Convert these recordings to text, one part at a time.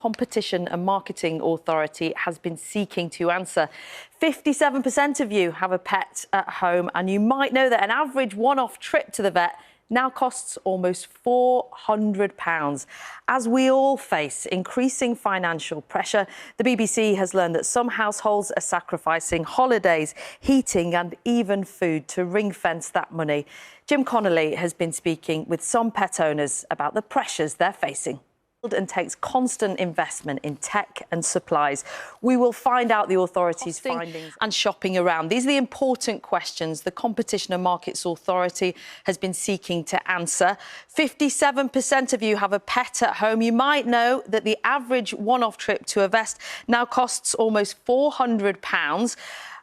Competition and Marketing Authority has been seeking to answer. 57% of you have a pet at home, and you might know that an average one-off trip to the vet now costs almost £400. As we all face increasing financial pressure, the BBC has learned that some households are sacrificing holidays, heating and even food to ring-fence that money. Jim Connolly has been speaking with some pet owners about the pressures they're facing and takes constant investment in tech and supplies. We will find out the authorities' findings and shopping around. These are the important questions the Competition and Markets Authority has been seeking to answer. 57% of you have a pet at home. You might know that the average one-off trip to a vet now costs almost £400.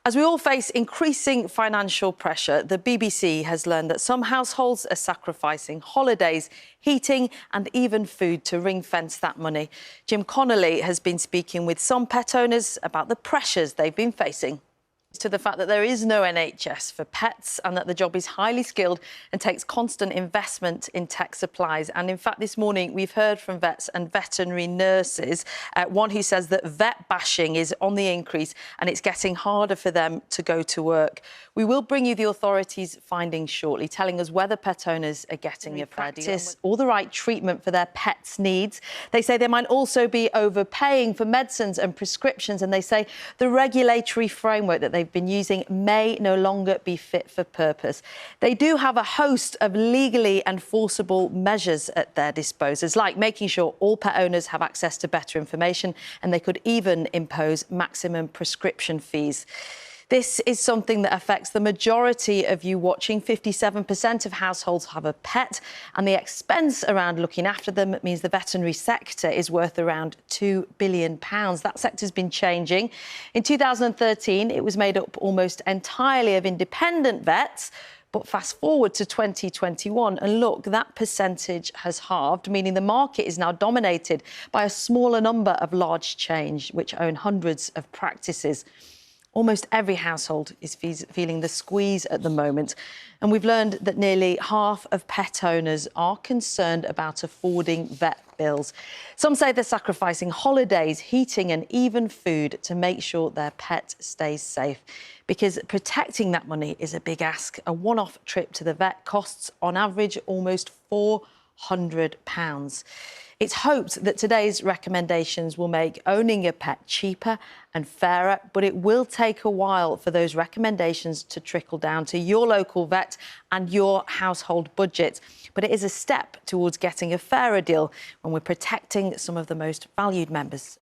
As we all face increasing financial pressure, the BBC has learned that some households are sacrificing holidays, heating and even food to ring-fence that money. Jim Connolly has been speaking with some pet owners about the pressures they've been facing. To the fact that there is no NHS for pets and that the job is highly skilled and takes constant investment in tech supplies. And in fact, this morning we've heard from vets and veterinary nurses, one who says that vet bashing is on the increase and it's getting harder for them to go to work. We will bring you the authorities' findings shortly, telling us whether pet owners are getting a practice or the right treatment for their pets' needs. They say they might also be overpaying for medicines and prescriptions, and they say the regulatory framework that they've been using may no longer be fit for purpose. They do have a host of legally enforceable measures at their disposal, like making sure all pet owners have access to better information, and they could even impose maximum prescription fees. This is something that affects the majority of you watching. 57% of households have a pet, and the expense around looking after them means the veterinary sector is worth around £2 billion. That sector's been changing. In 2013, it was made up almost entirely of independent vets. But fast forward to 2021 and look, that percentage has halved, meaning the market is now dominated by a smaller number of large chains which own hundreds of practices. Almost every household is feeling the squeeze at the moment. And we've learned that nearly half of pet owners are concerned about affording vet bills. Some say they're sacrificing holidays, heating and even food to make sure their pet stays safe. Because protecting that money is a big ask. A one-off trip to the vet costs, on average, almost £400. It's hoped that today's recommendations will make owning a pet cheaper and fairer, but it will take a while for those recommendations to trickle down to your local vet and your household budget. But it is a step towards getting a fairer deal when we're protecting some of the most valued members